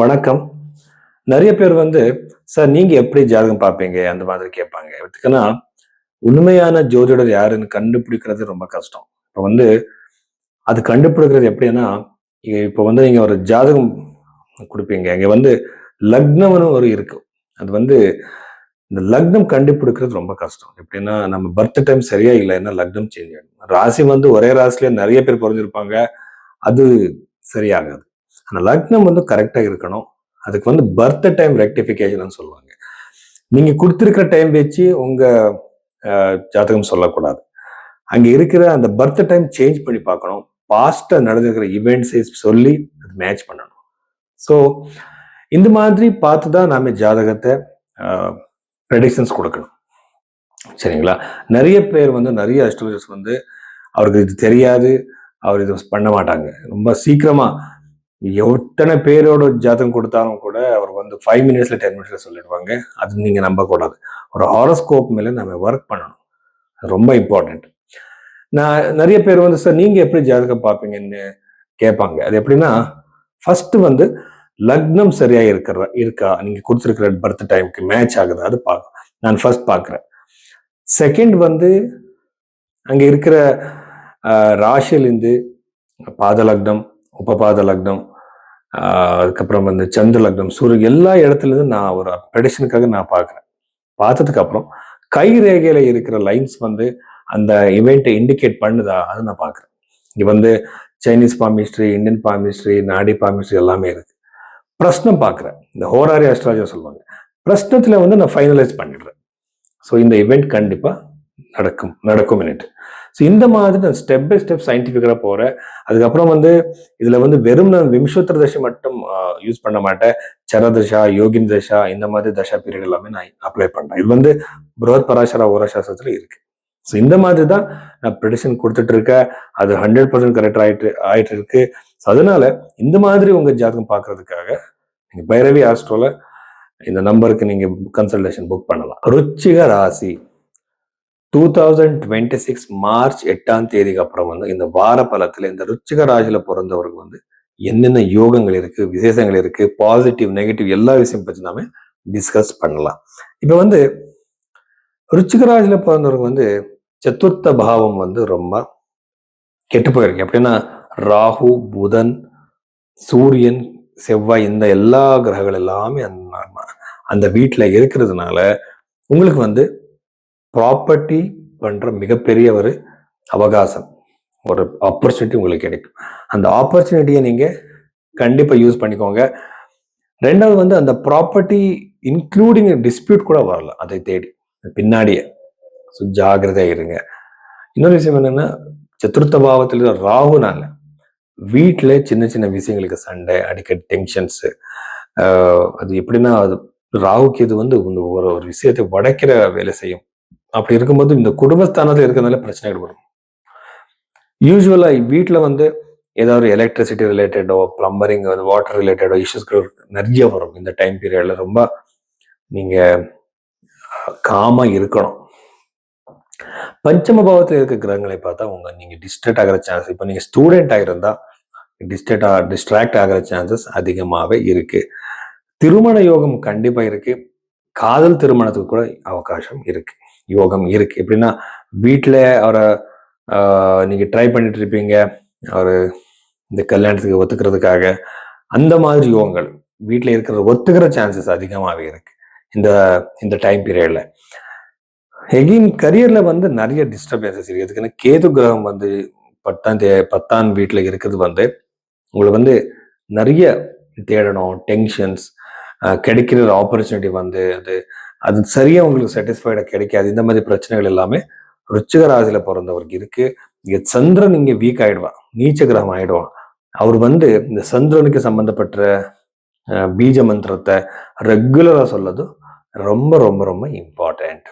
வணக்கம். நெறைய பேர் சார் நீங்க எப்படி ஜாதகம் பார்ப்பீங்க? அந்த மாதிரி கேட்பாங்க. எதுக்குன்னா, உண்மையான ஜோதிடர் யாருன்னு கண்டுபிடிக்கிறது ரொம்ப கஷ்டம். இப்ப அது கண்டுபிடிக்கிறது எப்படின்னா, இப்ப நீங்க ஒரு ஜாதகம் குடுப்பீங்க. இங்க லக்னம்னு ஒரு இருக்கு. அது இந்த லக்னம் கண்டுபிடிக்கிறது ரொம்ப கஷ்டம். எப்படின்னா, நம்ம பர்த் டைம் சரியா இல்லைன்னா லக்னம் சேஞ்ச் ஆயிடும். ராசி ஒரே ராசியில நெறைய பேர் பொறந்திருப்பாங்க. அது சரியாகாது. ஆனா லக்னம் கரெக்ட்டா இருக்கணும். அதுக்கு பர்த் டைம் ரெக்டிஃபிகேஷன்னு சொல்லுவாங்க. நீங்க குடுத்திருக்கிற டைம் வச்சு உங்க ஜாதகம் சொல்லக்கூடாது. அங்க இருக்கிற அந்த பர்த் டைம் சேஞ்ச் பண்ணி பார்க்கணும். பாஸ்ட்ல நடந்திருக்கிற ஈவெண்ட்ஸை சொல்லி அது மேட்ச் பண்ணணும். ஸோ இந்த மாதிரி பார்த்து தான் நாம ஜாதகத்தை ப்ரெடிக்ஷன்ஸ் கொடுக்கணும். சரிங்களா? நெறைய பேர் நெறைய அஸ்ட்ராலஜர்ஸ் அவருக்கு இது தெரியாது. அவர் இது பண்ண மாட்டாங்க. ரொம்ப சீக்கிரமா எத்தனை பேரோட ஜாதகம் கொடுத்தாலும் கூட அவர் 5 மினிட்ஸ்ல 10 மினிட்ஸ்ல சொல்லிடுவாங்க. அது நீங்க நம்பக்கூடாது. ஒரு ஹாரோஸ்கோப் மேல நம்ம ஒர்க் பண்ணணும். ரொம்ப இம்பார்ட்டன்ட். நான் நிறைய பேர் சார் நீங்க எப்படி ஜாதகம் பார்ப்பீங்கன்னு கேட்பாங்க. அது எப்படின்னா, ஃபர்ஸ்ட் லக்னம் சரியா இருக்கா நீங்க கொடுத்துருக்கிற பர்த் டைமுக்கு மேட்ச் ஆகுது அது நான் ஃபர்ஸ்ட் பார்க்குறேன். செகண்ட் அங்க இருக்கிற ராசியிலிருந்து பாத லக்னம், உபபாத லக்னம், அதுக்கப்புறம் சந்திர லக்னம், சூரியன் எல்லா இடத்துல இருந்து நான் ஒரு ப்ரெடிக்ஷனுக்காக நான் பார்க்குறேன். பார்த்ததுக்கு அப்புறம் கை ரேகையில இருக்கிற லைன்ஸ் அந்த இவெண்ட்டை இண்டிகேட் பண்ணுதா அதை நான் பார்க்குறேன். இங்க சைனீஸ் பாமிஸ்ட்ரி, இந்தியன் பாமிஸ்ட்ரி, நாடி பாமிஸ்ட்ரி எல்லாமே இருக்கு. பிரஸ்னம் பார்க்குறேன். இந்த ஹோராரி அஸ்ட்ராலஜர் சொல்லுவாங்க. பிரஸ்னத்துல நான் ஃபைனலைஸ் பண்ணிடுறேன். ஸோ இந்த இவெண்ட் கண்டிப்பா நடக்கும். ஸோ இந்த மாதிரி நான் ஸ்டெப் பை ஸ்டெப் சயின்டிஃபிக்காக போகிறேன். அதுக்கப்புறம் இதுல வெறும் நான் விம்சோத்தர தசை மட்டும் யூஸ் பண்ண மாட்டேன். சரதசா, யோகின் தசா, இந்த மாதிரி தசா பீரியட் எல்லாமே நான் அப்ளை பண்றேன். இது புரோத் பராசரா ஓரசாஸ்திரத்துல இருக்கு. ஸோ இந்த மாதிரி தான் நான் ப்ரெடிக்ஷன் கொடுத்துட்டு இருக்கேன். அது 100% கரெக்ட் ஆயிட்டு இருக்கு. ஸோ அதனால இந்த மாதிரி உங்க ஜாதகம் பார்க்கறதுக்காக நீங்க பைரவி ஆஸ்ட்ரோல இந்த நம்பருக்கு நீங்க கன்சல்டேஷன் புக் பண்ணலாம். ருச்சிக ராசி 2026 மார்ச் 8ஆம் தேதிக்கு அப்புறம் இந்த வார பலத்துல இந்த ருச்சிக ராசியில பிறந்தவருக்கு என்னென்ன யோகங்கள் இருக்கு, விசேஷங்கள் இருக்கு, பாசிட்டிவ் நெகட்டிவ் எல்லா விஷயம் பற்றி நாம டிஸ்கஸ் பண்ணலாம். இப்ப ருச்சிக ராசியில பிறந்தவருக்கு சதுர்த்த பாவம் ரொம்ப கெட்டு போயிருக்கு. எப்படின்னா ராகு, புதன், சூரியன், செவ்வாய் இந்த எல்லா கிரகங்கள் எல்லாமே அந்த வீட்டுல இருக்கிறதுனால உங்களுக்கு ப்ராப்பர்ட்டி பண்ற மிகப்பெரிய ஒரு அவகாசம், ஒரு ஆப்பர்ச்சுனிட்டி உங்களுக்கு கிடைக்கும். அந்த ஆப்பர்ச்சுனிட்டியை நீங்க கண்டிப்பா யூஸ் பண்ணிக்கோங்க. ரெண்டாவது அந்த ப்ராப்பர்ட்டி இன்க்ளூடிங் டிஸ்பியூட் கூட வரல அதை தேடி பின்னாடியே. ஜாகிரதையா இருங்க. இன்னொரு விஷயம் என்னன்னா, சதுர்த்த பாவத்தில் ராகுனால வீட்டுல சின்ன சின்ன விஷயங்களுக்கு சண்டை, அடிக்கடி டென்ஷன்ஸ். அது எப்படின்னா அது ராகுக்கு இது ஒரு விஷயத்தை உடைக்கிற வேலை செய்யும். அப்படி இருக்கும்போது இந்த குடும்பஸ்தானத்துல இருக்கிறதுனால பிரச்சனைகள் வரும். யூஸ்வலா வீட்டுல ஏதாவது எலக்ட்ரிசிட்டி ரிலேட்டடோ, பிளம்பரிங், வாட்டர் ரிலேட்டடோ இஷ்யூஸ்கள் நிறைய வரும். இந்த டைம் பீரியட்ல ரொம்ப நீங்க காமா இருக்கணும். பஞ்சம பாவத்தில் இருக்க கிரகங்களை பார்த்தா நீங்க டிஸ்ட்ராக்ட் ஆகிற சான்ஸ், இப்ப நீங்க ஸ்டூடெண்ட் ஆகிருந்தா டிஸ்ட்ராக்ட் ஆகிற சான்சஸ் அதிகமாவே இருக்கு. திருமண யோகம் கண்டிப்பா இருக்கு. காதல் திருமணத்துக்கு கூட அவகாசம் இருக்கு, யோகம் இருக்கு. எப்படின்னா வீட்டுல அவரை நீங்க ட்ரை பண்ணிட்டு இருப்பீங்க, அவரு இந்த கல்யாணத்துக்கு ஒத்துக்கிறதுக்காக. அந்த மாதிரி யோகங்கள் வீட்டுல இருக்கிற ஒத்துக்கிற சான்சஸ் அதிகமாவே இருக்கு இந்த டைம் பீரியட்ல. எகின் கரியர்ல நிறைய டிஸ்டர்பன்சஸ் இருக்கு. எதுக்குன்னா கேது கிரகம் 10ஆம் வீட்டுல இருக்கிறது உங்களுக்கு நிறைய தேடணும், டென்ஷன்ஸ், கிடைக்கிற ஆப்பர்ச்சுனிட்டி அது சரியா உங்களுக்கு சாட்டிஸ்ஃபைடா கிடைக்காது. இந்த மாதிரி பிரச்சனைகள் எல்லாமே ருச்சிக ராசியில பிறந்தவருக்கு இருக்கு. இங்க சந்திரன் இங்க வீக் ஆயிடுவான், நீச்ச கிரகம் ஆயிடுவான். அவர் இந்த சந்திரனுக்கு சம்பந்தப்பட்ட பீஜ மந்திரத்தை ரெகுலரா சொல்லது ரொம்ப ரொம்ப ரொம்ப இம்பார்ட்டன்ட்.